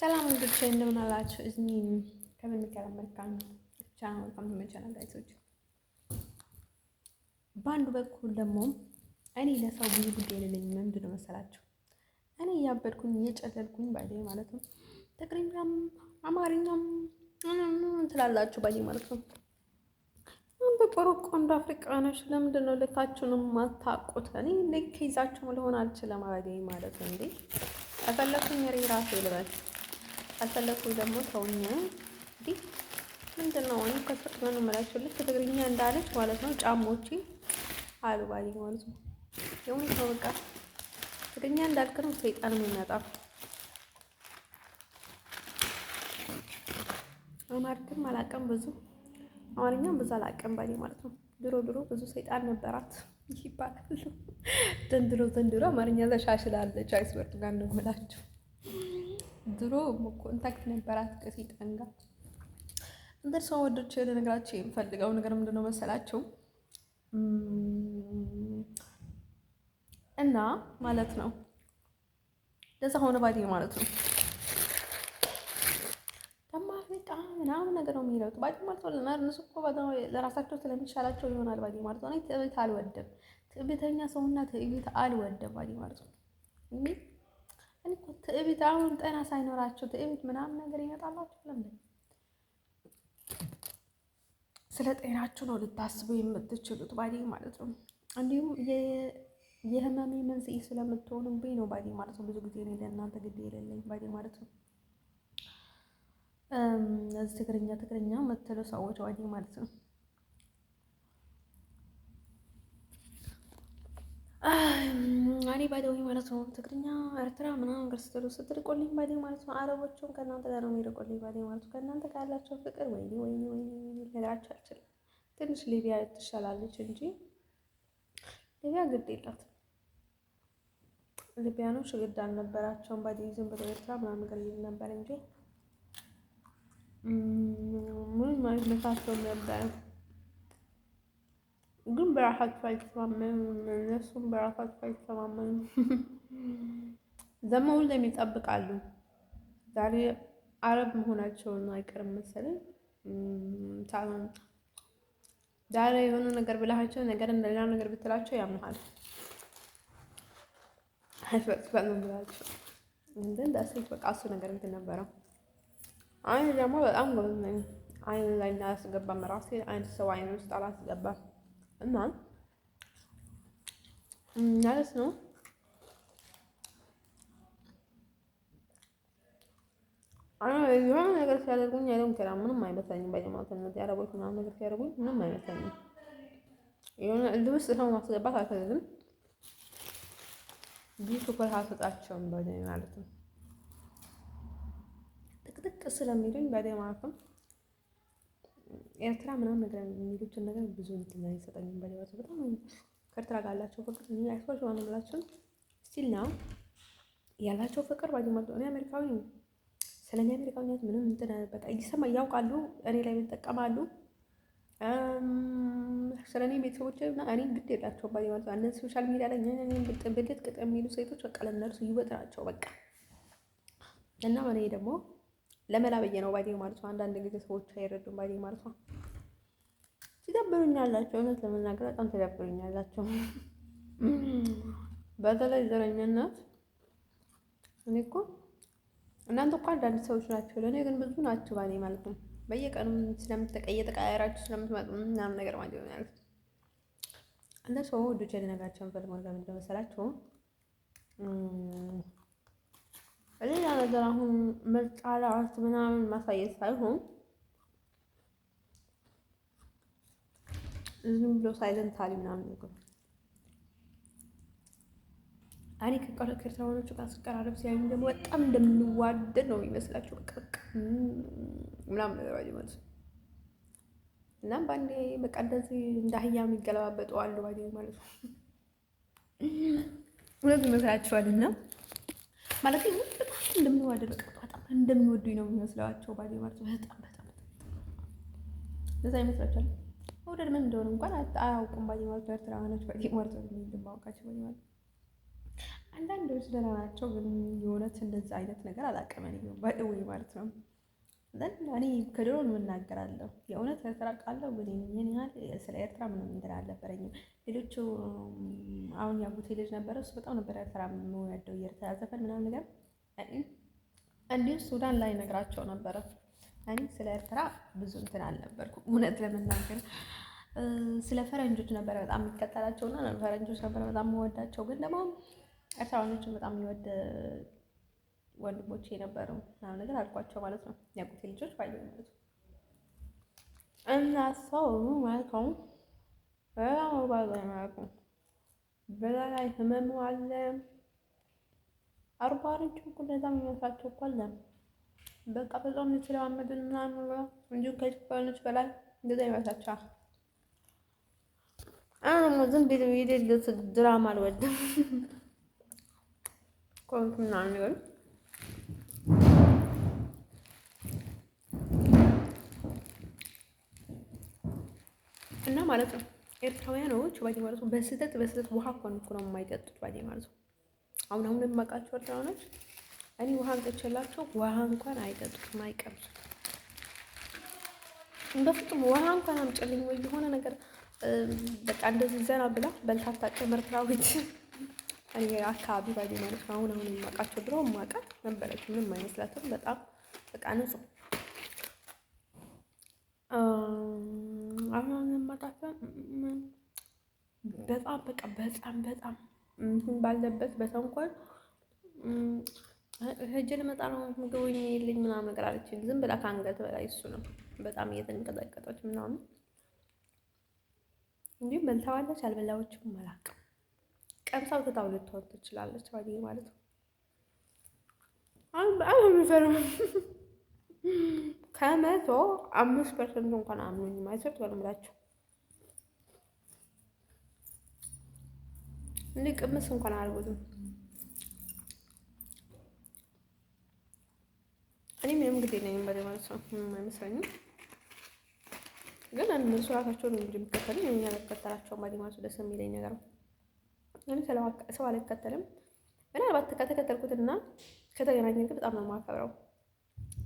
ሰላም እንግዲህ እንደምን አላችሁ? እዚህ ከምን መልካም ቻናል መልካም ተመቻና ጋይሶች። በአንድ በኩል ደግሞ እኔ ለሰው ብዙ ጉዳይ የሌለኝ ምንድን ነው መሰላችሁ? እኔ እያበድኩኝ እየጨለልኩኝ ባይ ማለት ነው። ትግርኛም አማርኛም ትላላችሁ ባይ ማለት ነው። አንተ ቆሮቆ እንደ አፍሪካኖች ለምንድን ነው ልካችሁንም ማታውቁት? እኔ ልክ ይዛችሁ ልሆን አልችልም ማለት ነው። እንዴ ከፈለኩኝ ራሴ ልበል አልፈለኩም ደግሞ ተውኝ። እንዲህ ምንድን ነው? እኔ ከስርት ነው የምላቸው ልክ ትግርኛ እንዳለች ማለት ነው። ጫሞቼ አሉ ባይ ማለት ነው። የሆነ ሰው በቃ ትግርኛ እንዳልክ ነው ሰይጣን የሚመጣው። አማርኛም አላውቅም ብዙ አማርኛም ብዙ አላውቅም ባይ ማለት ነው። ድሮ ብዙ ሰይጣን ነበራት ይባላል። ዘንድሮ አማርኛ ተሻሽላለች። አይስበርት ጋር ነው የምላቸው። ድሮ ኮንታክት ነበራት ከሰይጣን ጋር። እንደ ሰው ወዶች ለነገራችሁ የምፈልገው ነገር ምንድነው መሰላችሁ? እና ማለት ነው ለዛ ሆነ ባዲ ማለት ነው ተማሪጣ ምናምን ነገር ነው የሚለው ባዲ ማለት ነው። ለነሱ እኮ በጣም ለራሳቸው ስለሚሻላቸው ይሆናል ባዲ ማለት ነው። እኔ ትዕቢት አልወድም። ትዕቢተኛ ሰውና ትዕቢት አልወድም ባዲ ማለት ነው። እኔ እኮ ትዕቢት አሁን ጤና ሳይኖራቸው ትዕቢት ምናምን ነገር ይመጣላችሁ። ለምን ስለ ጤናችሁ ነው ልታስቡ የምትችሉት ባዲ ማለት ነው። እንዲሁም የህመሜ መንስኤ ስለምትሆኑብኝ ነው ባዲ ማለት ነው። ብዙ ጊዜ እኔ ለእናንተ ግድ የሌለኝ ባዲ ማለት ነው። እዚህ ትግርኛ የምትሉ ሰዎች ባዲ ማለት ነው። እኔ ባይደውኝ ማለት ነው ትግርኛ ኤርትራ ምናምን ነገር ስትርቆልኝ ባዴ ማለት ነው። አረቦቹም ከእናንተ ጋር ነው የሚርቆልኝ ባዴ ማለት ነው። ከእናንተ ጋር ያላቸው ፍቅር ወይኔ ነገራቸው አልችልም። ትንሽ ሊቢያ ትሻላለች እንጂ ሊቢያ ግድ የላትም። ሊቢያኖች ግድ አልነበራቸውም ባዴ ዝም ብሎ ኤርትራ ምናምን ነገር ይል ነበር እንጂ ምን ማለት መሳቸው ነበር። ግን በራሳቸው አይተማመኑም። እነሱም በራሳቸው አይተማመኑም። ዘመው ይጠብቃሉ። ዛሬ አረብ መሆናቸውን አይቀርም መሰለኝ። ዛሬ የሆነ ነገር ብላቸው ነገር እንደሌላ ነገር ብትላቸው ያምናል። አይፈጥፈጥ ነው ብላቸው እንደ ዳሴት በቃ እሱ ነገር እንትን ነበረው። አይን ደግሞ በጣም ጎበዝ ነኝ። አይን ላይ አላስገባም። ራሴ አይን ሰው አይን ውስጥ አላስገባም። እና ማለት ነው የሆነ ነገር ሲያደርጉኝ አይደለም ከራ ምንም አይመስለኝም። በጀማዓት ነው ያረቦች ምናምን ነገር ሲያደርጉኝ ምንም አይመስለኝም። የሆነ ልብስ ሰው ማስገባት አልፈልግም። ብዙ ትኩረት አልሰጣቸውም በደንብ ማለት ነው። ጥቅጥቅ ስለሚሉኝ በደንብ ማለት ነው። ኤርትራ ምናምን ነገር የሚሉትን ነገር ብዙ እንትን አይሰጠኝም። በደንብ በጣም ከኤርትራ ጋር ያላቸው ፍቅር እኔ አይሶች ዋና ብላችሁ ስቲል ነው ያላቸው ፍቅር በደንብ ማለት ነው። እኔ አሜሪካዊ ነኝ። ስለኛ አሜሪካዊነት ምንም እንትን በቃ ይሰማ ያውቃሉ። እኔ ላይ ይጠቀማሉ። ስለኔ ቤተሰቦች እና እኔ ግድ የላቸውም ባይ ማለት ነው። እነዚህ ሶሻል ሚዲያ ላይ ብልጥ ቅጥ የሚሉ ሴቶች በቃ ለእነርሱ ይወጥራቸው በቃ። እና እኔ ደግሞ ለመላበየ ነው ባይ ማለት ነው። አንዳንድ ጊዜ ሰዎች አይረዱም ባይ ማለት ነው። ትደብሩኛላችሁ፣ እውነት ለመናገር በጣም ትደብሩኛላችሁ። በተለይ ዘረኝነት እኔ እኮ እናንተ እኮ አንዳንድ ሰዎች ናቸው፣ ለእኔ ግን ብዙ ናቸው ባይ ማለት ነው። በየቀኑ ስለምትቀያየራችሁ ስለምትመጡ ምናምን ነገር ማለት ነው ያሉት እንደ ሰው ወዶች ያደነጋቸውን ፈልገው ለምን መሰላችሁ? ሌላ ነገር አሁን ምርጫ ለአርት ምናምን ማሳየት ሳይሆን ዝም ብሎ ሳይለንት አሊ ምናምን ነገር እኔ ከኤርትራውያኖቹ ጋር ስቀራረብ ሲያዩኝ ደግሞ በጣም እንደምንዋደድ ነው የሚመስላቸው። በቃ ምናምን ነገር ማለት ነው። እና ባንዴ በቃ እንደዚህ እንደ አህያ የሚገለባበጡ አሉ ባይ ማለት ነው። ሁለት ይመስላችኋል እና ማለት ነው በጣም እንደምንዋደድ በቃ በጣም እንደሚወዱኝ ነው የሚመስላቸው ባይ ማለት ነው። በጣም ለዛ ይመስላችኋል። ወደድ ምን እንደሆነ እንኳን አያውቁም ባይ ማለት ነው። ኤርትራውያኖች ባይ ማለት ነው እንደማውቃቸው ባይ ማለት አንዳንዶች ደህና ናቸው፣ ግን የእውነት እንደዛ አይነት ነገር አላውቅም ወይ ማለት ነው። እኔ ከድሮ እናገራለሁ የእውነት ኤርትራ ቃለሁ፣ ግን ይህን ያህል ስለ ኤርትራ ምንም እንትን አልነበረኝም። ሌሎቹ አሁን ያጉቴ ልጅ ነበረ፣ እሱ በጣም ነበር ኤርትራ የምወደው የኤርትራ ዘፈን ምናምን ነገር እንዲሁ ሱዳን ላይ ነግራቸው ነበረ። እኔ ስለ ኤርትራ ብዙ እንትን አልነበርኩም እውነት ለመናገር። ስለ ፈረንጆች ነበረ በጣም የሚከተላቸው እና ፈረንጆች ነበረ በጣም የምወዳቸው። ግን ደግሞ ኤርትራውያኖችን በጣም የሚወድ ወንድሞቼ የነበሩ ምናምን ነገር አልኳቸው ማለት ነው። ያጉቴ ልጆች ባይ ማለት ነው። እና ሰው ማለት ነው በጣም ማለት ነው። በዛ ላይ ህመሙ አለ። አርባሮቹ እኮ እንደዛ የሚመስላቸው እኮ አለ። በቃ በጣም የተለማመድን ምናምን እንዲሁም ከኢትዮጵያውያኖች በላይ እንደዛ ይመስላቸዋል። አሁን ዝም ብሎ የሌሉት ድራማ አልወድም ኮንክ ምናምን ይሆን እና ማለት ነው። ኤርትራውያኖች ባዲ ማለት ነው በስህተት ውሃ እንኳን እኮ ነው የማይጠጡት ባዲ ማለት ነው። አሁን የማውቃቸው ኤርትራውያኖች እኔ ውሃ አንጠቼላቸው ውሃ እንኳን አይጠጡም፣ አይቀምሱም። በፍጹም ውሃ እንኳን አምጪልኝ ወይ የሆነ ነገር በቃ እንደዚህ ዘና ብላ በልታ አታውቅም ኤርትራዊት። እኔ አካባቢ ባዲ ማለት ነው። አሁን የማውቃቸው ድሮ የማውቃት ነበረች፣ ምንም አይመስላትም። በጣም በቃ ንጹህ አሁን የማውቃቸው በጣም በቃ በጣም እንትን ባለበት በተንኮል ሄጄ ልመጣ ነው ምግቡ የለኝ ምናምን ነገር አለችኝ። ዝም ብላ ከአንገት በላይ እሱ ነው በጣም እየተንቀጠቀጠች ምናምን። እንዲሁም በልታዋለች አልበላዎችም አላውቅም። ቀምሳው ትታው ልትሆን ትችላለች ባዲ ማለት ነው። በጣም የሚፈርም ከመቶ 5% እንኳን አምኑኝም አይሰጥ ወልምላችሁ እንዴ ቅምስ እንኳን አልወዱም። እኔ ምንም ግዴ ነኝ ማለት ነው አይመስለኝም። ግን እነሱ ራሳቸው ነው እንጂ የሚከተሉኝ እኛ አልከተላቸውም ባዲ ማለት ደስ የሚለኝ ነገር ነው። እኔ ሰው አልከተልም። ምናልባት ከተከተልኩትና ከተገናኘን ግን በጣም ነው የማከብረው።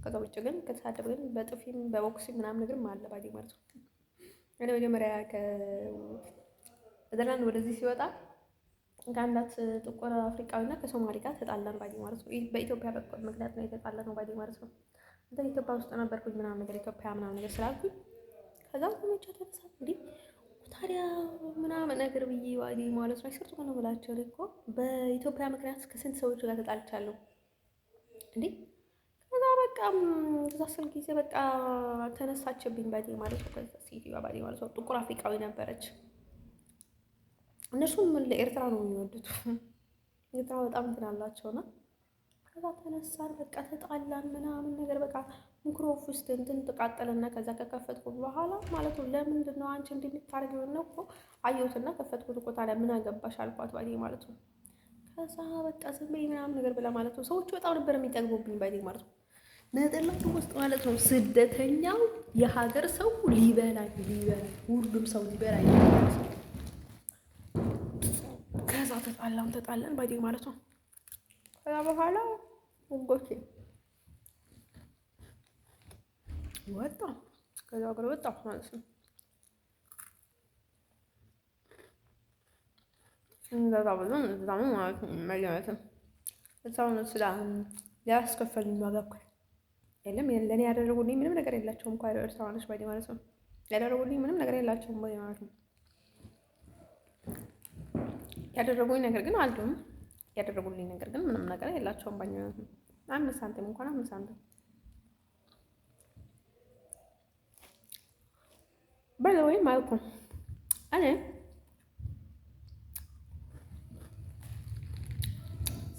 ከዛ ውጭ ግን ከተሳደብ ግን በጥፊም በቦክሲም ምናምን ነገር አለ ባዲ ማለት ነው። እኔ መጀመሪያ ከነዘርላንድ ወደዚህ ሲወጣ ከአንዳት ጥቁር አፍሪካዊና ከሶማሌ ጋር ተጣላን ባዲ ማለት ነው። በኢትዮጵያ በኩል ምክንያት ነው የተጣላነው ባዲ ማለት ነው። እንትን ኢትዮጵያ ውስጥ ነበርኩኝ ምናምን ነገር ኢትዮጵያ ምናምን ነገር ስላልኩኝ ከዛ መቻ ተነሳ እንዴ ታዲያ ምናምን ነገር ብዬ ባዲ ማለት ነው። አይሰርቱ ነው ብላቸው እኮ በኢትዮጵያ ምክንያት ከስንት ሰዎች ጋር ተጣልቻለሁ እንዴ። ከዛ በቃ ከዛ ስል ጊዜ በቃ ተነሳችብኝ ባዲ ማለት ነው። ከዛ ሴትዮዋ ባዲ ማለት ነው ጥቁር አፍሪካዊ ነበረች። እነሱም ለኤርትራ ነው የሚወዱት። ኤርትራ በጣም እንትን አላቸውና ከዛ ተነሳን በቃ ተጣላን ምናምን ነገር በቃ ምክሮፍ ውስጥ እንትን ተቃጠለና ከዛ ከከፈትኩ በኋላ ማለት ነው ለምንድን ነው አንቺ እንደምታርገው ነው እኮ አየሁትና ከፈትኩት እኮ ታዲያ ምን አገባሽ አልኳት ባዲ ማለት ነው። ከዛ በቃ ዝም በይ ምናምን ነገር ብላ ማለት ነው። ሰዎቹ በጣም ነበር የሚጠግቡብኝ ባዲ ማለት ነው። ነጠላቱ ውስጥ ማለት ነው ስደተኛው የሀገር ሰው ሊበላኝ ሁሉም ሰው ሊበላኝ ከዛ ተጣላን ባዲ ማለት ነው። ከዛ በኋላ ወጎቼ ወጣ ከዛ ሀገር ወጣ ማለት ነው። እንደዛ ብሎ እንደዛም ማለት ነው ማለት ነው። እዛው ነው ሊያስከፈሉኝ ዋጋ እኮ የለም ለእኔ ያደረጉልኝ ምንም ነገር የላቸውም እኮ ኤርትራውያኖች ባዲ ማለት ነው። ያደረጉልኝ ምንም ነገር የላቸውም ባዲ ማለት ነው። ያደረጉልኝ ነገር ግን አሉም ያደረጉልኝ ነገር ግን ምንም ነገር የላቸውም ባዲ ማለት ነው። 5 ሳንቲም እንኳን 5 ሳንቲም በለወይ ማለት ነው። እኔ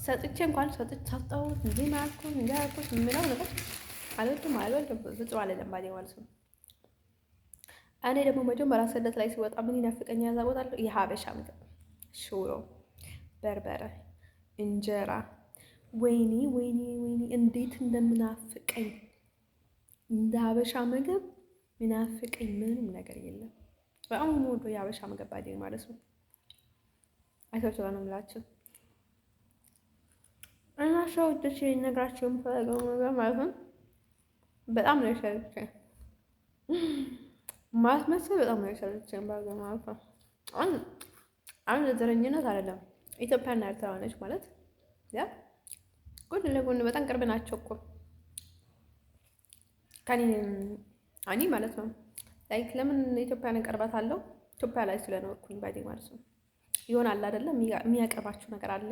ሰጥቼ እንኳን ሰጣው እንጂ ማለት ነው እንዲያልኩት የምለው ነገር አልወድም ፍጹም አይደለም ባዲ ማለት ነው። እኔ ደግሞ መጀመሪያ ስደት ላይ ሲወጣ ምን ይናፍቀኝ ያዛቦታለሁ የሀበሻ ምግብ ሽሮ፣ በርበረ፣ እንጀራ ወይኔ እንዴት እንደምናፍቀኝ እንደ ሀበሻ ምግብ ምናፍቀኝ ምንም ነገር የለም። በጣም የምወደው የሀበሻ ምግብ ባዲ ማለት ነው። አይታችሁ ነው የምላችሁ እና ሰዎች ነግራቸው የምፈልገው ነገር ማለት ነው በጣም ነው የሰለቸኝ ማስመሰል በጣም ነው የሰለቸኝ ባገር ማለት ነው። አሁን ለዘረኝነት አይደለም ኢትዮጵያና ኤርትራ ነች ማለት ያ ጎን ለጎን በጣም ቅርብ ናቸው እኮ ከኔ እኔ ማለት ነው። ላይክ ለምን ኢትዮጵያን እቀርባታለሁ? ኢትዮጵያ ላይ ስለኖርኩኝ ባይዴ ማለት ነው። ይሆናል አይደለም የሚያቀርባችሁ ነገር አለ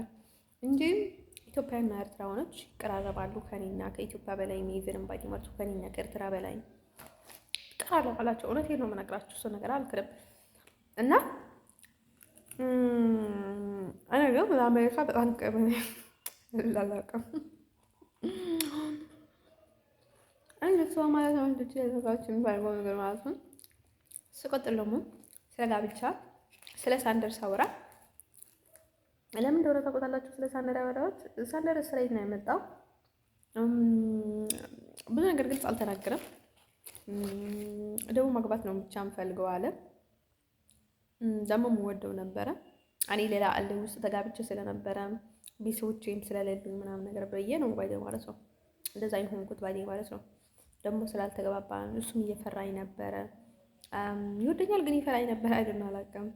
እንጂ ኢትዮጵያና ኤርትራውያኖች ይቀራረባሉ። ከኔና ከኢትዮጵያ በላይ የሚይዝንም ባይዴ ማለት ነው። ከኔና ከኤርትራ በላይ ይቀራረባላቸው። እውነቴን ነው የምነግራችሁ። እሱ ነገር አልክርም እና እኔ ግን ለአሜሪካ በጣም ቅርብ ነኝ። ላላቀም አንድ ሰው ማለት ነው እንዴት ያዘጋችን ባይሆን ነገር ማለት ነው። ስቀጥል ደግሞ ስለ ጋብቻ ስለ ሳንደር ሳወራ ለምን እንደሆነ ታውቃላችሁ? ስለ ሳንደር ያወራሁት ሳንደር እስራኤል ነው የመጣው። ብዙ ነገር ግልጽ አልተናገረም። ደግሞ ማግባት ነው ብቻ የምፈልገው አለ። ደግሞ የምወደው ነበረ። እኔ ሌላ ዓለም ውስጥ ተጋብቼ ስለነበረ ቤተሰቦቼም ስለሌሉኝ ምናምን ነገር ብዬ ነው ባይዴ ማለት ነው። እንደዛ የሆንኩት ባይዴ ማለት ነው። ደግሞ ስላልተገባባን እሱም እየፈራኝ ነበረ። ይወደኛል ግን ይፈራኝ ነበር። አይደል አላውቅም።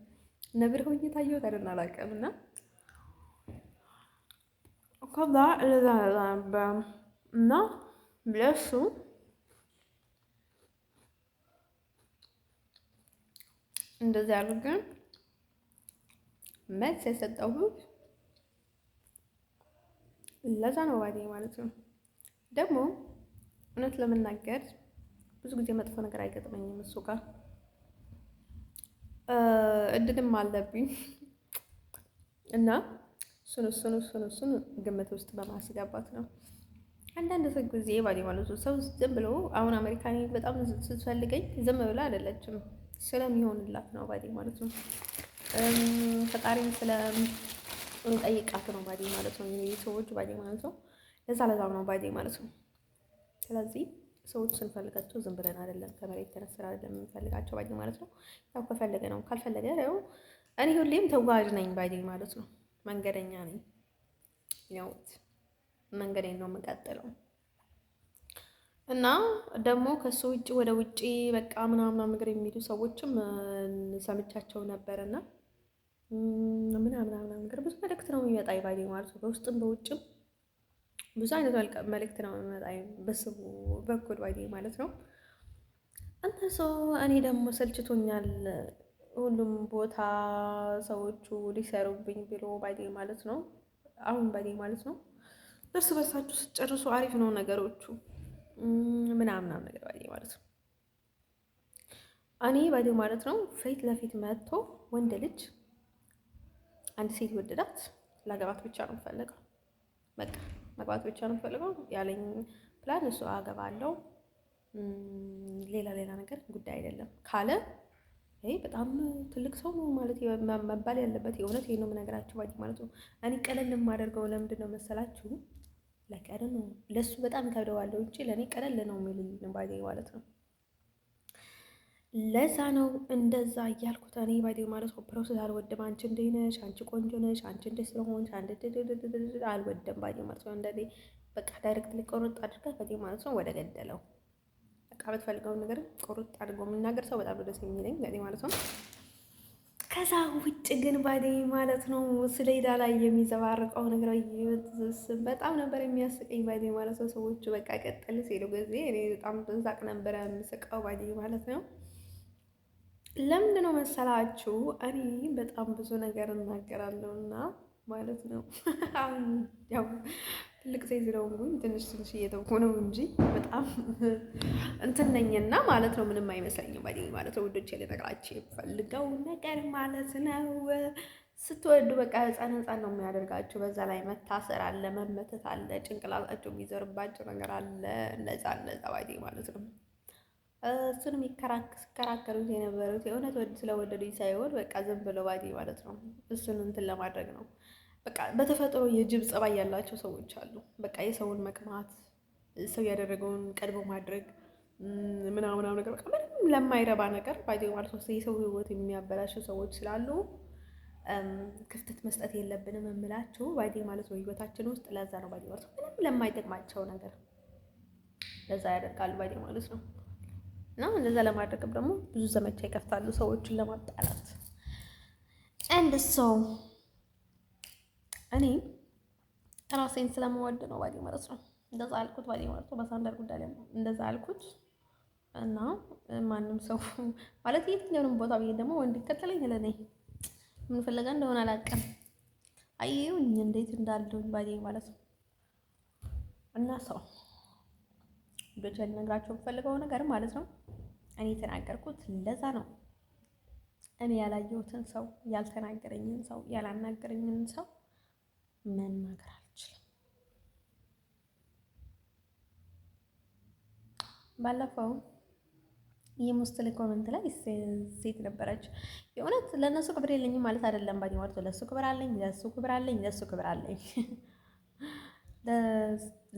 ነብር ሆኜ ታየሁት አይደል አላውቅም። እና ከዛ ለዛ ነበር እና ለሱ እንደዚህ አድርገን መልስ የሰጠሁት ለዛ ነው ባይዴ ማለት ነው። ደግሞ እውነት ለመናገር ብዙ ጊዜ መጥፎ ነገር አይገጥመኝም እሱ ጋር እድልም አለብኝ እና እሱን ግምት ውስጥ በማስገባት ነው። አንዳንድ ሰው ጊዜ ባይዴ ማለት ነው ሰው ዝም ብሎ አሁን አሜሪካን በጣም ስትፈልገኝ ዝም ብላ አይደለችም ስለሚሆንላት ነው ባይዴ ማለት ነው። ፈጣሪን ስለምጠይቃት ነው ባይዴ ማለት ነው። ሰዎች ባይዴ ማለት ነው ለዛ ነው ባይዴ ማለት ነው። ስለዚህ ሰዎች ስንፈልጋቸው ዝም ብለን አይደለም ከመሬት ተነስተን አይደለም የምንፈልጋቸው ባይዴ ማለት ነው። ያው ከፈለገ ነው ካልፈለገ ያው እኔ ሁሌም ተጓዥ ነኝ ባይዴ ማለት ነው። መንገደኛ ነኝ። ያው መንገዴን ነው የምቀጥለው እና ደግሞ ከሱ ውጭ ወደ ውጪ በቃ ምናምን ነገር የሚሉ ሰዎችም ሰምቻቸው ነበርና ምናምን ነገር ብዙ መልእክት ነው የሚመጣኝ ባይዴ ማለት ነው። በውስጥም በውጭም ብዙ አይነት መልእክት ነው የሚመጣኝ በስቡ በኩል ባይዴ ማለት ነው። አንተ ሰው እኔ ደግሞ ሰልችቶኛል ሁሉም ቦታ ሰዎቹ ሊሰሩብኝ ብሎ ባይዴ ማለት ነው። አሁን ባይዴ ማለት ነው እርስ በርሳችሁ ስትጨርሱ አሪፍ ነው ነገሮቹ ምናምን ነገር ባይዴ ማለት ነው። እኔ ባይዴ ማለት ነው ፊት ለፊት መጥቶ ወንድ ልጅ አንድ ሴት ወደዳት ላገባት ብቻ ነው የምፈልገው። በቃ መግባት ብቻ ነው የምፈልገው ያለኝ ፕላን እሱ አገባለሁ። ሌላ ነገር ጉዳይ አይደለም ካለ ይሄ በጣም ትልቅ ሰው ነው ማለት መባል ያለበት የእውነት ይሄ ነው የምነግራችሁ ባይዴ ማለት ነው። እኔ ቀለል የማደርገው ለምንድን ነው መሰላችሁ? ለቀረ ነው ለሱ በጣም ከብደዋለሁ እንጂ ለእኔ ቀለል ነው የሚልኝ ባይዴ ማለት ነው። ለዛ ነው እንደዛ እያልኩት እኔ ባይዴ ማለት ነው። ፕሮሰስ አልወድም። አንቺ እንዴት ነሽ? አንቺ ቆንጆ ነሽ? አንቺ እንዴት ስለሆንሽ? አልወድም ባይዴ ማለት ነው። እንደዚህ በቃ ዳይሬክት ሊቆርጥ አድርጋ ባይዴ ማለት ነው ወደ ገደለው በቃ የምትፈልገውን ነገር ቁርጥ አድርጎ የሚናገር ሰው በጣም ደስ የሚለኝ ባይዴ ማለት ነው። ከዛ ውጭ ግን ባይዴ ማለት ነው ስሌዳ ላይ የሚዘባርቀው ነገር በጣም ነበር የሚያስቀኝ ባይዴ ማለት ነው። ሰዎቹ በቃ ቀጠል ሲሉ ጊዜ እኔ በጣም በዛቅ ነበረ የምስቀው ባይዴ ማለት ነው። ለምንድን ነው መሰላችሁ? እኔ በጣም ብዙ ነገር እናገራለሁ እና ማለት ነው አሁን ያው ትልቅ ሴት ስለሆንኩኝ ትንሽ እየተውኩ ነው እንጂ በጣም እንትን ነኝና ማለት ነው። ምንም አይመስለኝም ባይዴ ማለት ነው። ውዶቼ ልነግራችሁ የምፈልገው ነገር ማለት ነው ስትወዱ በቃ ህፃን ነው የሚያደርጋችሁ። በዛ ላይ መታሰር አለ፣ መመተት አለ፣ ጭንቅላታቸው የሚዘርባቸው ነገር አለ። እንደዛ ባይዴ ማለት ነው። እሱንም ሲከራከሩት የነበሩት የእውነት ስለወደዱኝ ሳይሆን በቃ ዝም ብለው ባይዴ ማለት ነው እሱን እንትን ለማድረግ ነው። በቃ በተፈጥሮ የጅብ ጸባይ ያላቸው ሰዎች አሉ። በቃ የሰውን መቅማት፣ ሰው ያደረገውን ቀድሞ ማድረግ ምናምን ነገር በቃ ምንም ለማይረባ ነገር ባይዴ ማለት ነው የሰው ህይወት የሚያበላሹ ሰዎች ስላሉ ክፍተት መስጠት የለብንም የምላችሁ ባይዴ ማለት ነው ህይወታችን ውስጥ። ለዛ ነው ባይዴ ማለት ነው ምንም ለማይጠቅማቸው ነገር ለዛ ያደርጋሉ ባይዴ ማለት ነው። እና እንደዛ ለማድረግም ደግሞ ብዙ ዘመቻ ይከፍታሉ ሰዎችን ለማጣላት። አንድ ሰው እኔ ራሴን ስለምወድ ነው ባይዴ ማለት ነው እንደዛ አልኩት ባይዴ ማለት ነው። በሳንዳር ጉዳይ ላይ እንደዛ አልኩት እና ማንም ሰው ማለት የትኛውንም ቦታ ብዬ ደግሞ ወንድ ይከተለኝ ለኔ ምን ፈለጋ እንደሆነ አላውቅም። አየሁኝ እንዴት እንዳለሁኝ ባይዴ ማለት ነው። እና ሰው ብቻ ልነግራቸው የምፈልገው ነገር ማለት ነው እኔ የተናገርኩት ለዛ ነው። እኔ ያላየሁትን ሰው ያልተናገረኝን ሰው ያላናገረኝን ሰው መናገር አልችልም። ባለፈው የሙስትል ኮመንት ላይ ሴት ነበረች። የእውነት ለእነሱ ክብር የለኝም ማለት አይደለም ባዲ ማለት ለእሱ ክብር አለኝ፣ ለእሱ ክብር አለኝ፣ ለእሱ ክብር አለኝ፣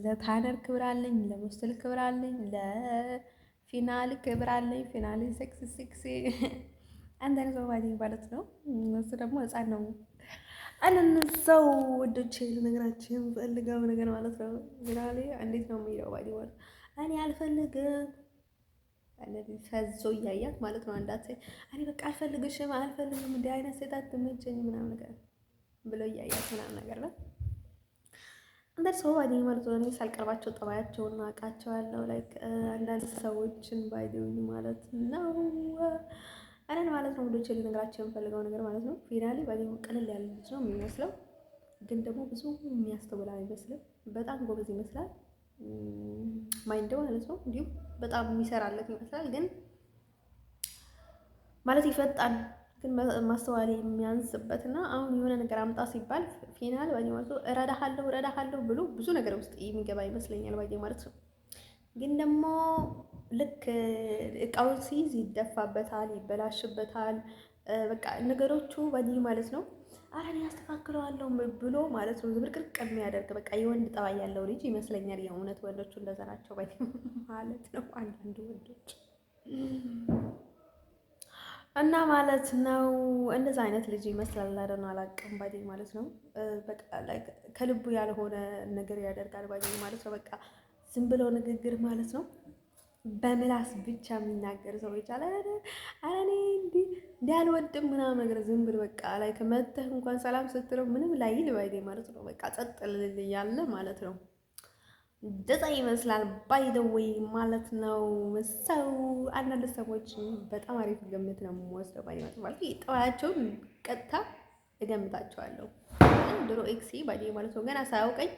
ለታነር ክብር አለኝ፣ ለሙስትል ክብር አለኝ፣ ለፊናል ክብር አለኝ። ፊናል ሴክስ አንዳንድ ሰው ባዲ ማለት ነው። እሱ ደግሞ ህፃን ነው። አነሰው ወዶቼ ልነግራችሁ ፈልገው ነገር ማለት ነው። ፊናሌ እንዴት ነው የሚለው ባዲ ማለት እኔ አልፈልግም እንደዚህ ፈዞ እያያት ማለት ነው። አንዳት እኔ በቃ አልፈልግሽም አልፈልግም እንዲህ አይነት ሴት አትመቸኝ ምናምን ነገር ብሎ እያያት ምናምን ነገር ነው። አንዳንድ ሰው ባይደኝ ማለት ነው። እኔ ሳልቀርባቸው ጠባያቸውን አውቃቸዋለሁ። ላይክ አንዳንድ ሰዎችን ባይደኝ ማለት ነው። አረን ማለት ነው። ወዶቼ ልነግራቸው የምፈልገው ነገር ማለት ነው። ፊናሊ ባይደኝ ቀለል ያለ ልጅ ነው የሚመስለው፣ ግን ደግሞ ብዙ የሚያስተውል አይመስልም። በጣም ጎበዝ ይመስላል ማይንድ ማለት ነው። እንዲሁም በጣም የሚሰራለት ይመስላል፣ ግን ማለት ይፈጣን ግን ማስተዋል የሚያንስበትና አሁን የሆነ ነገር አምጣ ሲባል ፊናል ባይ ማለት ነው እረዳሃለሁ ብሎ ብዙ ነገር ውስጥ የሚገባ ይመስለኛል ባይ ማለት ነው። ግን ደግሞ ልክ እቃውን ሲይዝ ይደፋበታል፣ ይበላሽበታል። በቃ ነገሮቹ ባይ ማለት ነው። አረ እኔ አስተካክለዋለሁ ብሎ ማለት ነው ዝብርቅርቅ የሚያደርግ በቃ የወንድ ጠባይ ያለው ልጅ ይመስለኛል። የእውነት ወንዶቹ እንደዛ ናቸው ባይ ማለት ነው። አንዳንድ ወንዶች እና ማለት ነው እንደዛ አይነት ልጅ ይመስላል። አይደል አላውቅም ባይ ማለት ነው። በቃ ከልቡ ያልሆነ ነገር ያደርጋል ባይ ማለት ነው። በቃ ዝም ብሎ ንግግር ማለት ነው። በምላስ ብቻ የሚናገር ሰው ይቻላል። አረ እኔ እንዲህ አልወድም ምናምን ነገር ዝም ብሎ በቃ ላይ ከመተህ እንኳን ሰላም ስትለው ምንም ላይል ባይዴ ማለት ነው። በቃ ጸጥ ልል ያለ ማለት ነው። እንደዛ ይመስላል ባይ ዘ ዌይ ማለት ነው። ሰው አንዳንድ ሰዎች በጣም አሪፍ ግምት ነው የምወስደው ባይ ማለት ጠባያቸውን ቀጥታ እገምታቸዋለሁ። ድሮ ኤክሲ ባይ ማለት ነው ገና ሳያውቀኝ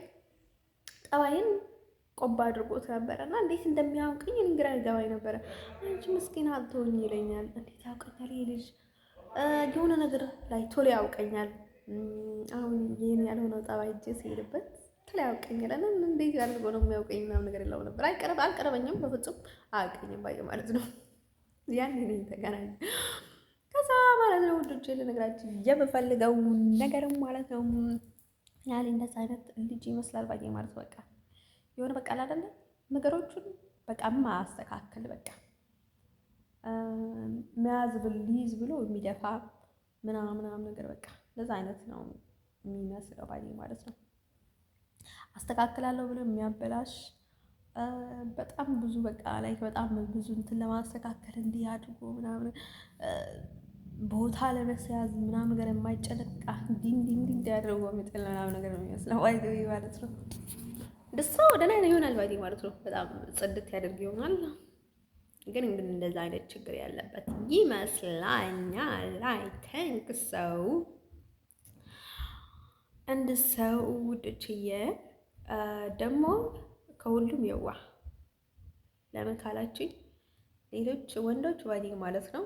ጠባይን ቆባ አድርጎት ነበረ እና እንዴት እንደሚያውቅኝ ግራ ይገባኝ ነበረ። አንቺ ምስኪን አትሆኝ ይለኛል። እንዴት ያውቀኛል ይሄ ልጅ? የሆነ ነገር ላይ ቶሎ ያውቀኛል። አሁን ይሄን ያልሆነው ጠባይ እጄ ሲሄድበት ቶሎ ያውቀኛል። እና እንዴት አድርጎ ነው የሚያውቀኝ ምናምን ነገር የለው ነበር። አልቀረበኝም፣ በፍጹም አያውቀኝም ባይ ማለት ነው። ያን ነው ተገናኘ። ከዛ ማለት ነው ውዶቼ ልነግራችሁ የምፈልገው ነገርም ማለት ነው ያለ እንደዛ አይነት ልጅ ይመስላል ባይ ማለት በቃ የሆነ በቃ አይደለ ነገሮቹን በቃ ማስተካከል በቃ መያዝ ሊይዝ ብሎ የሚደፋ ምናምን ነገር በቃ ለዛ አይነት ነው የሚመስለው ባይ ማለት ነው። አስተካክላለሁ ብሎ የሚያበላሽ በጣም ብዙ በቃ ላይክ በጣም ብዙ እንትን ለማስተካከል እንዲህ አድርጎ ምናምን ቦታ ለመስያዝ ምናምን ነገር የማይጨነቃ ዲንግ ያደርጎ የሚጥል ምናምን ነገር ነው የሚመስለው ባይ ማለት ነው። ደስታ ደህና ይሆናል ባይ ማለት ነው። በጣም ጽድት ያደርግ ይሆናል፣ ግን እንደዛ አይነት ችግር ያለበት ይመስላኛል። አይ ቲንክ ሰው እንደ ሰው ውድችዬ ደግሞ ከሁሉም የዋህ ለምን ካላችኝ ሌሎች ወንዶች ባይ ማለት ነው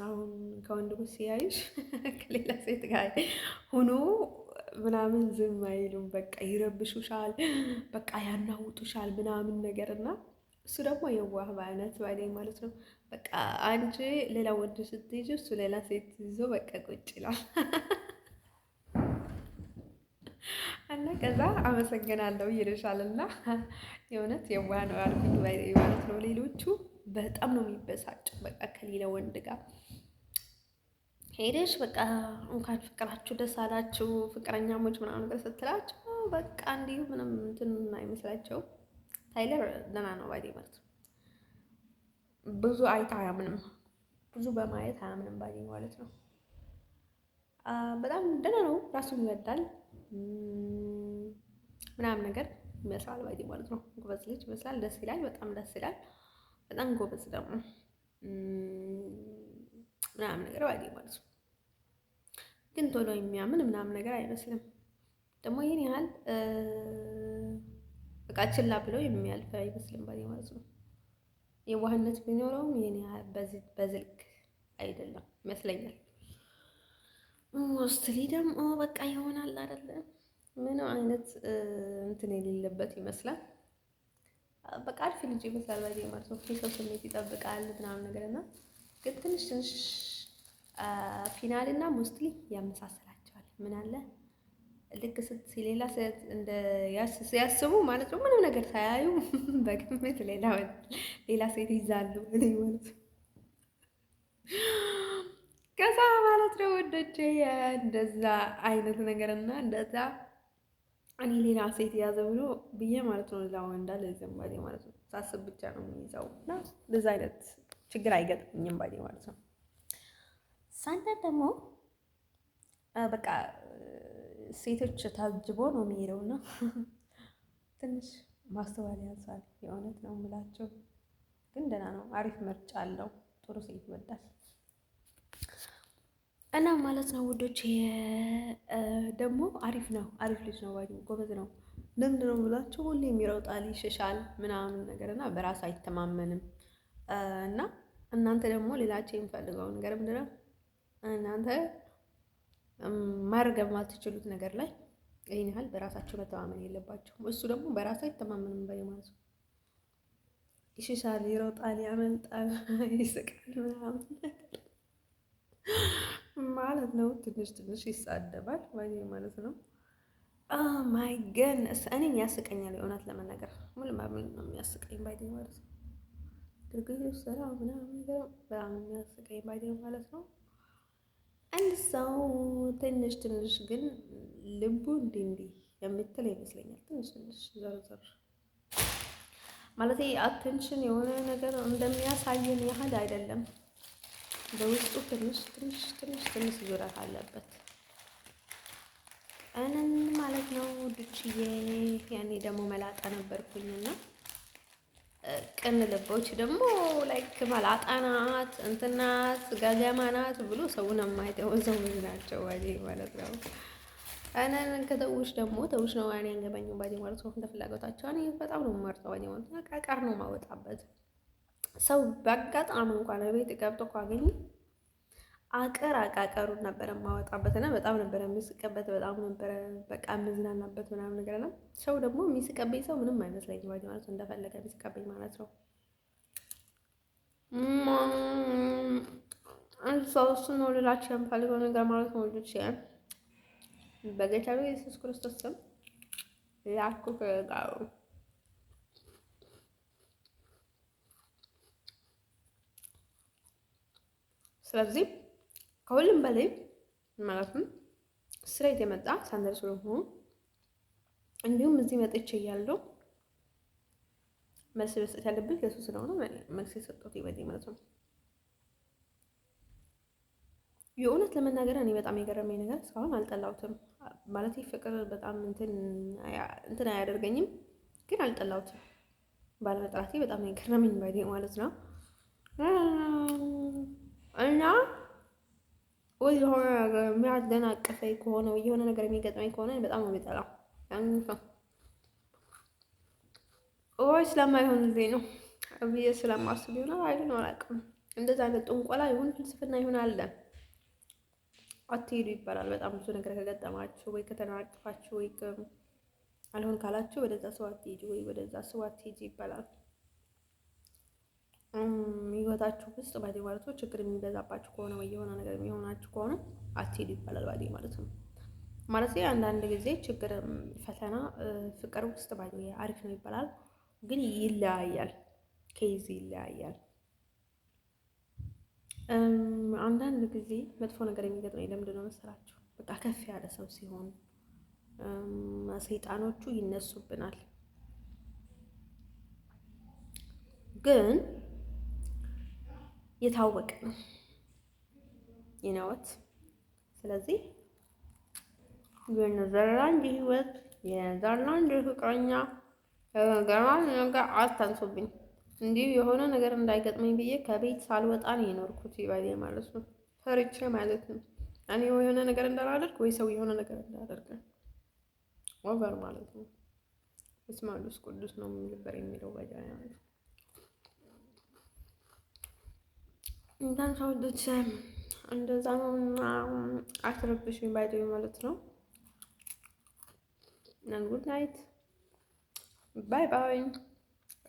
አሁን ከወንድ ጋር ሲያይሽ ከሌላ ሴት ጋር ሆኖ ምናምን ዝም አይሉም። በቃ ይረብሹሻል፣ በቃ ያናውጡሻል ምናምን ነገር እና እሱ ደግሞ የዋህ በአይነት ባይ ማለት ነው። በቃ አንቺ ሌላ ወንድ ስትይዥ እሱ ሌላ ሴት ይዞ በቃ ቁጭ ይላል እና ከዛ አመሰግናለሁ ይልሻል። እና የእውነት የዋህ ነው ያልኩኝ ባይ ማለት ነው። ሌሎቹ በጣም ነው የሚበሳጭ በቃ ከሌላ ወንድ ጋር ሄደሽ በቃ እንኳን ፍቅራችሁ ደስ አላችሁ ፍቅረኛሞች ምናምን ነገር ስትላቸው በቃ እንዲሁ ምንም እንትን አይመስላቸውም። ታይለር ደህና ነው ባይዴ ማለት ነው። ብዙ አይታ አያምንም፣ ብዙ በማየት አያምንም ባይዴ ማለት ነው። በጣም ደህና ነው፣ ራሱን ይወዳል ምናምን ነገር ይመስላል ባይዴ ማለት ነው። ጎበዝ ልጅ ይመስላል፣ ደስ ይላል፣ በጣም ደስ ይላል። በጣም ጎበዝ ደግሞ ምናምን ነገር ባይዴ ማለት ነው። ግን ቶሎ የሚያምን ምናምን ነገር አይመስልም። ደግሞ ይህን ያህል በቃ ችላ ብለው የሚያልፍ አይመስልም ባይዴ ማለት ነው። የዋህነት ቢኖረውም ይህን ያህል በዚህ ልክ አይደለም ይመስለኛል። ሞስትሊ ደግሞ በቃ ይሆናል አይደለ? ምንም አይነት እንትን የሌለበት ይመስላል። በቃ አሪፍ ልጅ ይመስላል ባይዴ ማለት ነው። የሰው ስሜት ይጠብቃል ምናምን ነገር እና ግን ትንሽ ትንሽ ፊናል እና ሞስትሊ ያመሳሰላቸዋል። ምን አለ ልክ ሌላ ሴት እንደ ሲያስቡ ማለት ነው ምንም ነገር ሳያዩ በግምት ሌላ ሴት ይዛሉ ማለት ነው። ከዛ ማለት ነው ወደቼ እንደዛ አይነት ነገር እና እንደዛ እኔ ሌላ ሴት ያዘ ብሎ ብዬ ማለት ነው ሌላ ወንዳ ለዘንባዴ ማለት ነው ሳስብ ብቻ ነው የሚይዘው እና እንደዛ አይነት ችግር አይገጥምኝም ባዴ ማለት ነው። ሳንተ ደግሞ በቃ ሴቶች ታጅቦ ነው የሚሄደው እና ትንሽ ማስተዋል ያንሳል። የእውነት ነው የምላቸው። ግን ደህና ነው፣ አሪፍ ምርጫ አለው፣ ጥሩ ሴት ይወዳል እና ማለት ነው ውዶች። ደግሞ አሪፍ ነው፣ አሪፍ ልጅ ነው፣ ጎበዝ ነው። ለምንድን ነው ብላችሁ ሁሌ የሚሮጣል ይሸሻል ምናምን ነገር እና በራስ አይተማመንም። እና እናንተ ደግሞ ሌላቸው የሚፈልገው ነገር ምንድን ነው? እናንተ ማድረግ የማትችሉት ነገር ላይ ይህን ያህል በራሳቸው መተማመን የለባቸውም። እሱ ደግሞ በራሱ አይተማመንም ማለት ነው። ይሸሻል፣ ይሮጣል፣ ያመልጣል፣ ይስቃል ምናምን ማለት ነው። ትንሽ ትንሽ ይሳደባል ማለት ነው። ማይ ገነስ እኔን ያስቀኛል። የእውነት ለመናገር ሙሉ ማሙሉ ነው የሚያስቀኝ ባይዴ ማለት ነው። ግርግር ስራ ምናምን ነገር በጣም የሚያስቀኝ ባይዴ ማለት ነው። አንድ ሰው ትንሽ ትንሽ ግን ልቡ እንዲህ የምትል ይመስለኛል። ትንሽ ትንሽ ዘርዘር ማለት አቴንሽን የሆነ ነገር እንደሚያሳየን ያህል አይደለም። በውስጡ ትንሽ ትንሽ ትንሽ ትንሽ ዙረት አለበት እንን ማለት ነው ውዶችዬ። ያኔ ደግሞ መላጣ ነበርኩኝና ቅን ልቦች ደግሞ ላይክ መላጣ ናት እንትን ናት ጋጋማ ናት ብሎ ሰውን የማይተው ሰዎች ናቸው ማለት ነው። እንን ከተውሽ ደግሞ ተውሽ ነው ያኔ አንገባኝ ባዲ ማለት ነው። እንደ ፍላጎታቸው እኔ በጣም ነው የምመርጠው ባዲ ማለት ነው። ቃቃር ነው ማወጣበት ሰው በአጋጣሚ እንኳን ቤት ገብቶ ካገኘ አቃቀሩን ነበር የማወጣበት እና በጣም ነበር የሚስቅበት፣ በጣም ነበር በቃ የምዝናናበት ምናምን ነገር ነው። ሰው ደግሞ የሚስቀበኝ ሰው ምንም አይመስለኝም ማለት ነው። እንደፈለገ የሚስቀበኝ ማለት ነው። ሰው እሱ ነው ልላችሁ የምፈልገው ነገር ማለት ነው። ልጅ በጌታ በኢየሱስ ክርስቶስ ስም ላኩ ከጋሩ ስለዚህ ከሁሉም በላይ ማለትም ስሬት የመጣ ሳንደር ስለሆኑ እንዲሁም እዚህ መጥቼ እያለሁ መልስ መስጠት ያለብኝ ለሱ ስለሆነ መልስ የሰጠሁት ይበል ማለት ነው። የእውነት ለመናገር እኔ በጣም የገረመኝ ነገር እስካሁን አልጠላሁትም። ማለት ፍቅር በጣም እንትን አያደርገኝም፣ ግን አልጠላሁትም። ባለመጥራቴ በጣም የገረመኝ ባይዴ ማለት ነው። እና ወይ የሆነ ነገር የሚያደናቅፈኝ ከሆነ ወይ የሆነ ነገር የሚገጥመኝ ከሆነ በጣም ነው የሚጠላው። ወይ ስለማይሆንልኝ ነው ብዬ ስለማስብ ይሆናል አይደል? አላውቅም። እንደዛ አይነት ጥንቆላ ይሁን ፍልስፍና ይሁን አለ አትሄዱ ይባላል። በጣም ብዙ ነገር ከገጠማችሁ ወይ ከተናቀፋችሁ ወይ አልሆን ካላችሁ ወደዛ ሰው አትሄጂ ወይ ወደዛ ሰው አትሄጂ ይባላል። ህይወታችሁ ውስጥ ባዴ ማለት ነው ችግር የሚበዛባችሁ ከሆነ ወይ የሆነ ነገር የሚሆናችሁ ከሆነ አትሄዱ ይባላል ባዴ ማለት ነው። ማለት አንዳንድ ጊዜ ችግር፣ ፈተና፣ ፍቅር ውስጥ ባዴ አሪፍ ነው ይባላል፣ ግን ይለያያል፣ ኬዝ ይለያያል። አንዳንድ ጊዜ መጥፎ ነገር የሚገጥመኝ ለምንድን ነው መሰላችሁ? በቃ ከፍ ያለ ሰው ሲሆን ሰይጣኖቹ ይነሱብናል። ግን የታወቀ ነው ይነወት። ስለዚህ የኔዘርላንድ ህይወት የኔዘርላንድ ፍቅረኛ ገራን ነገር አታንሱብኝ። እንዲሁ የሆነ ነገር እንዳይገጥመኝ ብዬ ከቤት ሳልወጣ ነው የኖርኩት ይባል ማለት ነው። ፈርቼ ማለት ነው። እኔ የሆነ ነገር እንዳላደርግ ወይ ሰው የሆነ ነገር እንዳላደርግ ኦቨር ማለት ነው። በስመ አብ ቅዱስ ነው የሚልበር የሚለው ባጃ ማለት ነው። እንኳን ሰውዶች እንደዛ ነው። አትረብሽኝ ባይቶኝ ማለት ነው። ጉድ ናይት ባይ ባይ።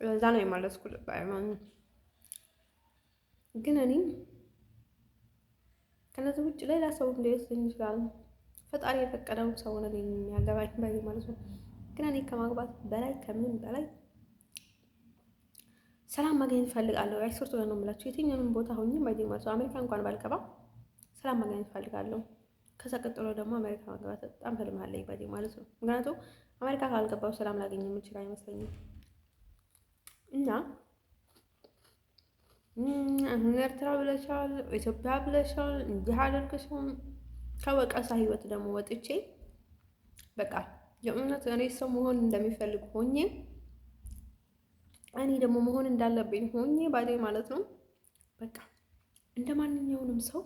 እዛ ነው የማለስኩት ባይ ማለት ግን እኔ ከነዚህ ውጭ ሌላ ሰው እንደወስደኝ ይችላል። ፈጣሪ የፈቀደው ሰው ነው የሚያገባኝ ባይ ማለት ነው። ግን እኔ ከማግባት በላይ ከምንም በላይ ሰላም ማግኘት እፈልጋለሁ። አይሶርቱ ነው የምላችሁ። የትኛውንም ቦታ ሆኜ ባይ ማለት ነው። አሜሪካ እንኳን ባልገባ ሰላም ማግኘት እፈልጋለሁ። ከዛ ቀጥሎ ደግሞ አሜሪካ ማግባት በጣም ህልም አለኝ ባይ ማለት ነው። ምክንያቱም አሜሪካ ካልገባው ሰላም ላገኝ የምችል አይመስለኝም። እና ኤርትራ ብለሻል፣ ኢትዮጵያ ብለሻል፣ እንዲህ አደርግሽም ከወቀሳ ህይወት ደግሞ ወጥቼ በቃ የእውነት እኔ ሰው መሆን እንደሚፈልግ ሆኜ እኔ ደግሞ መሆን እንዳለብኝ ሆኜ ባዴ ማለት ነው። በቃ እንደ ማንኛውንም ሰው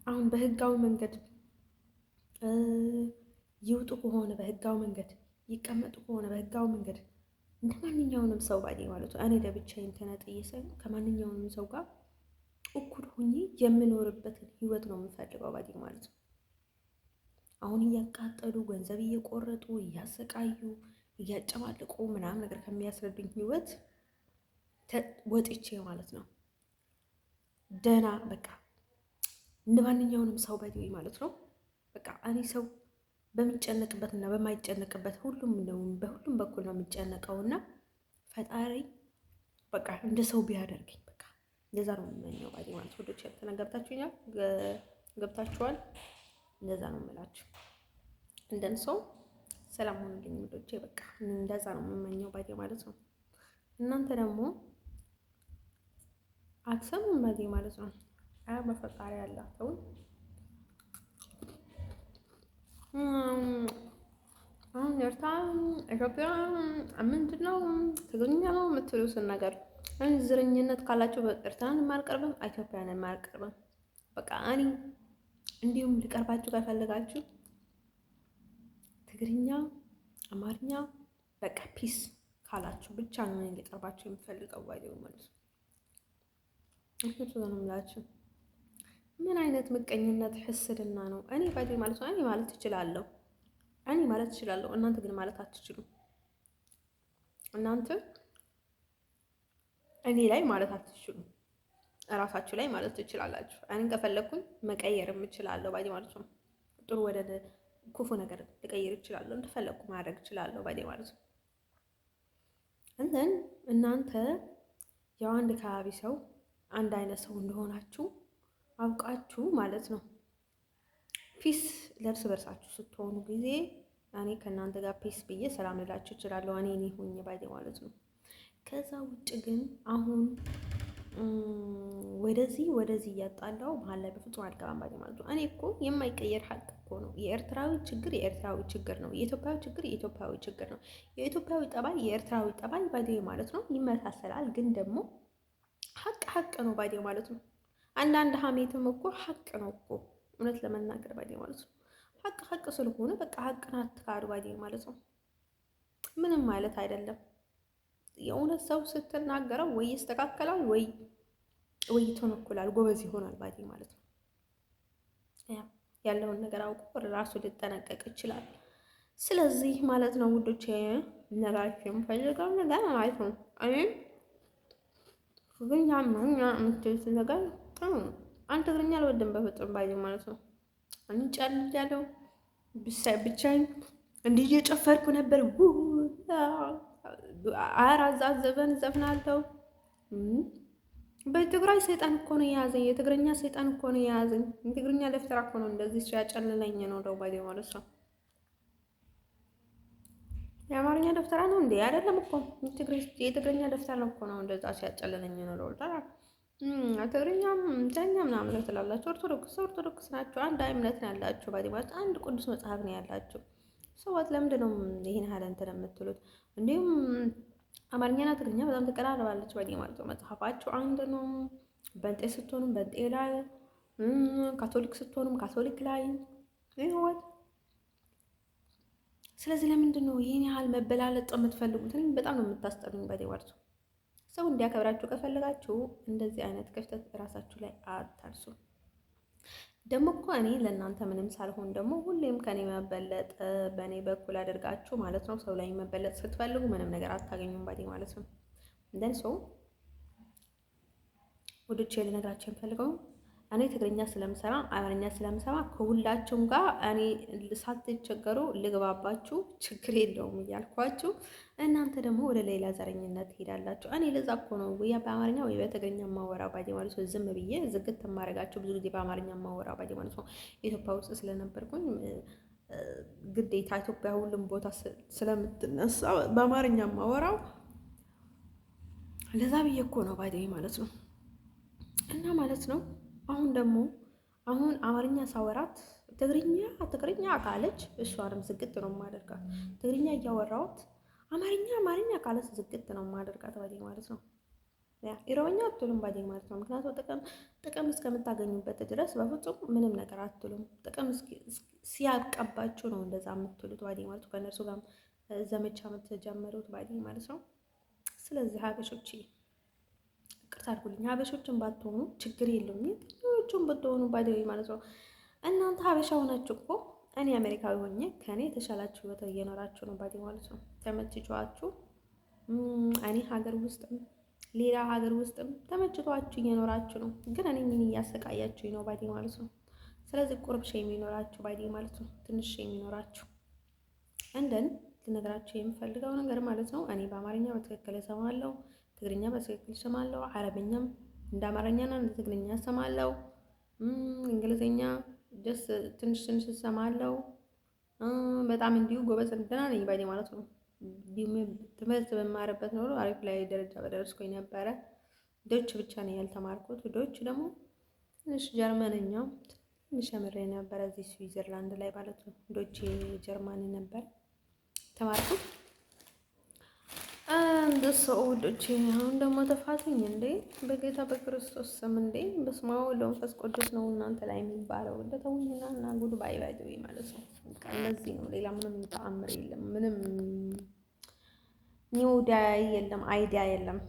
አሁን በህጋዊ መንገድ ይውጡ ከሆነ በህጋዊ መንገድ ይቀመጡ ከሆነ በህጋዊ መንገድ እንደ ማንኛውንም ሰው ባዴ ማለት ነው። እኔ ለብቻዬን ተነጥዬ ሳይሆን ከማንኛውንም ሰው ጋር እኩል ሆኜ የምኖርበትን ህይወት ነው የምፈልገው ባዴ ማለት ነው። አሁን እያቃጠሉ ገንዘብ እየቆረጡ እያሰቃዩ እያጨማልቁ ምናምን ነገር ከሚያስረዱኝ ህይወት ወጥቼ ማለት ነው ደህና በቃ እንደ ማንኛውንም ሰው ባዴ ማለት ነው። በቃ እኔ ሰው በሚጨነቅበት እና በማይጨነቅበት ሁሉም ነው በሁሉም በኩል ነው የሚጨነቀው እና ፈጣሪ በቃ እንደ ሰው ቢያደርገኝ በቃ እንደዛ ነው የምመኘው ባዴ ማለት ነው። ወዶች ተነገብታችሁኛል፣ ገብታችኋል። እንደዛ ነው የምላችሁ። እንደን ሰው ሰላም ሆኑልኝ ወዶቼ። በቃ እንደዛ ነው የምመኘው ባዴ ማለት ነው። እናንተ ደግሞ አትሰሙም ባዴ ማለት ነው። አያ በፈጣሪ ያላተው አሁን ኤርትራ ኢትዮጵያ ምንድን ነው ትግርኛ ነው የምትሉትን ነገር ዝርኝነት ካላችሁ ኤርትራን የማልቀርብም ኢትዮጵያን የማልቀርብም በቃ እኔ እንዲሁም ሊቀርባችሁ ከፈለጋችሁ ትግርኛ፣ አማርኛ በቃ ፒስ ካላችሁ ብቻ ነው እኔ ሊቀርባችሁ የምፈልገው ባይደው ማለት ነው። እሱ ነው የምላችሁ። ምን አይነት ምቀኝነት ሕስድና ነው? እኔ ባይደው ማለት ነው። እኔ ማለት እችላለሁ፣ እናንተ ግን ማለት አትችሉም። እናንተ እኔ ላይ ማለት አትችሉም። እራሳችሁ ላይ ማለት ትችላላችሁ። እኔን ከፈለኩኝ መቀየርም እችላለሁ ባይደው ማለት ነው። ጥሩ ወደ ክፉ ነገር ልቀይር እችላለሁ፣ እንደፈለኩ ማድረግ እችላለሁ ባይደው ማለት ነው። እንትን እናንተ ያው አንድ አካባቢ ሰው አንድ አይነት ሰው እንደሆናችሁ አውቃችሁ ማለት ነው ፒስ ለእርስ በርሳችሁ ስትሆኑ ጊዜ እኔ ከእናንተ ጋር ፒስ ብዬ ሰላም ልላችሁ እችላለሁ። እኔ ሆኜ ባይደው ማለት ነው። ከዛ ውጭ ግን አሁን ወደዚህ እያጣላው መሀል ላይ በፍጹም አልገባም ባይደው ማለት ነው። እኔ እኮ የማይቀየር ሀቅ እኮ ነው። የኤርትራዊ ችግር የኤርትራዊ ችግር ነው። የኢትዮጵያዊ ችግር የኢትዮጵያዊ ችግር ነው። የኢትዮጵያዊ ጠባይ የኤርትራዊ ጠባይ ባይደው ማለት ነው ይመሳሰላል። ግን ደግሞ ሀቅ ነው ባይደው ማለት ነው። አንዳንድ ሀሜትም እኮ ሀቅ ነው እኮ እውነት ለመናገር ባይደው ማለት ነው። ሀቅ ስለሆነ በቃ ሀቅን አትካዱ ባይደው ማለት ነው። ምንም ማለት አይደለም። የእውነት ሰው ስትናገረው ወይ ይስተካከላል ወይ ይተነኩላል፣ ጎበዝ ይሆናል ባይደው ማለት ነው። ያለውን ነገር አውቆ ራሱ ሊጠነቀቅ ይችላል። ስለዚህ ማለት ነው ውዶቼ ነግራችሁ የምፈልገው ነገር ማለት ነው እኔ ግን ያማኛ የምትሉት ነገር አንተ ትግርኛ አልወድም በፍጹም ባይደው ማለት ነው። እንጨልል ያለው ብቻዬን እንዲህ እየጨፈርኩ ነበር። አራዛ ዘፈን ዘፍናለሁ። በትግራይ ሰይጣን እኮ ነው የያዘኝ። የትግርኛ ሰይጣን እኮ ነው የያዘኝ። የትግርኛ ደፍተራ እኮ ነው እንደዚህ ሲያጨልለኝ ነው ደው ባይ ማለት ነው። የአማርኛ ደፍተራ ነው እንዴ? አይደለም እኮ የትግርኛ ደፍተራ ነው እኮ ነው እንደዛ ሲያጨልለኝ ነው ደው ታዲያ ትግርኛም ተኛ ምናምን ትላላችሁ። ኦርቶዶክስ ናቸው። አንድ እምነት ነው ያላችሁ ባይ ማለት አንድ ቅዱስ መጽሐፍ ነው ያላችሁ። ሰዋት ለምንድን ነው ይሄን ያህል እንትን የምትሉት? እንዲሁም አማርኛና ትግርኛ በጣም ትቀራረባለች ባይ ማለት ነው። መጽሐፋችሁ አንድ ነው። በንጤ ስትሆኑም በንጤ ላይ፣ ካቶሊክ ስትሆኑም ካቶሊክ ላይ ይወት። ስለዚህ ለምንድን ነው ይሄን ያህል መበላለጥ የምትፈልጉት? እኔ በጣም ነው የምታስጠሉኝ ባይ ማለት ነው። ሰው እንዲያከብራችሁ ከፈለጋችሁ እንደዚህ አይነት ክፍተት እራሳችሁ ላይ አታርሱ። ደግሞ እኮ እኔ ለእናንተ ምንም ሳልሆን ደግሞ ሁሌም ከኔ መበለጥ በእኔ በኩል አድርጋችሁ ማለት ነው ሰው ላይ መበለጥ ስትፈልጉ ምንም ነገር አታገኙም ባይ ማለት ነው። እንደን ሰው ወዶቼ ልነግራችሁ የምፈልገው እኔ ትግርኛ ስለምሰራ አማርኛ ስለምሰራ ከሁላችሁም ጋር እኔ ሳትቸገሩ ልግባባችሁ ችግር የለውም እያልኳችሁ እናንተ ደግሞ ወደ ሌላ ዘረኝነት ትሄዳላችሁ። እኔ ለዛ እኮ ነው ወይ በአማርኛ ወይ በትግርኛ ማወራው ባይ ማለት ነው። ዝም ብዬ ዝግት ተማረጋችሁ ብዙ ጊዜ በአማርኛ ማወራው ባይ ማለት ነው። ኢትዮጵያ ውስጥ ስለነበርኩኝ ግዴታ ኢትዮጵያ ሁሉም ቦታ ስለምትነሳ በአማርኛ ማወራው ለዛ ብዬ እኮ ነው ባይ ማለት ነው። እና ማለት ነው አሁን አማርኛ ሳወራት ትግርኛ ካለች እሷንም ዝግት ነው የማደርጋት። ትግርኛ እያወራሁት አማርኛ ካለች ዝግት ነው የማደርጋት ባይ ማለት ነው። ያ ኢሮኛ አትሉም ባይ ማለት ነው። ምክንያቱም ጥቅም እስከምታገኙበት ድረስ በፍጹም ምንም ነገር አትሉም። ጥቅም ሲያቀባችሁ ነው እንደዛ የምትሉት ባይ ማለት ነው። ከእነርሱ ጋር ዘመቻ የምትጀምሩት ባይ ማለት ነው። ስለዚህ ሀበሾች ይቅርታ አድርጉልኝ። ሀበሾችን ባትሆኑ ችግር የለውም። የትኞቹም ብትሆኑ ባይ ማለት ነው። እናንተ ሀበሻ ሆናችሁ እኮ እኔ አሜሪካዊ ሆኜ ከእኔ የተሻላችሁ ህይወት እየኖራችሁ ነው ባይ ማለት ነው። ተመችቷችሁ እኔ ሀገር ውስጥም ሌላ ሀገር ውስጥም ተመችቷችሁ እየኖራችሁ ነው። ግን እኔ ምን እያሰቃያችሁ ነው ባይ ማለት ነው። ስለዚህ ቁርብሽ የሚኖራችሁ ባይ ማለት ነው። ትንሽ የሚኖራችሁ እንደን ልነግራችሁ የምፈልገው ነገር ማለት ነው። እኔ በአማርኛ በትክክል እሰማለሁ፣ ትግርኛ በትክክል እሰማለሁ፣ አረብኛም እንደ አማርኛና እንደ ትግርኛ እሰማለሁ፣ እንግሊዝኛ ደስ ትንሽ እሰማለሁ። በጣም እንዲሁ ጎበዝ ደህና ነኝ ባይ ማለት ነው። ትምህርት በማረበት ኖሮ አሪፍ ላይ ደረጃ በደረስኩኝ ነበረ። ዶች ብቻ ነው ያልተማርኩት። ዶች ደግሞ ትንሽ ጀርመንኛ ትንሽ ተምሬ ነበረ እዚህ ስዊዘርላንድ ላይ ማለት ነው። ዶች ጀርመን ነበር ተማርኩት። ሰው ውዶቼ አሁን ደግሞ ተፋቱኝ እንዴ! በጌታ በክርስቶስ ስም እንዴ! በስመ አብ ወወልድ ወመንፈስ ቅዱስ ነው እናንተ ላይ የሚባለው። እንደተውኝና እና ጉድ ባይ ማለት ነው። እነዚህ ነው፣ ሌላ ምንም ተአምር የለም። ምንም ኒው ዳይ የለም፣ አይዲያ የለም።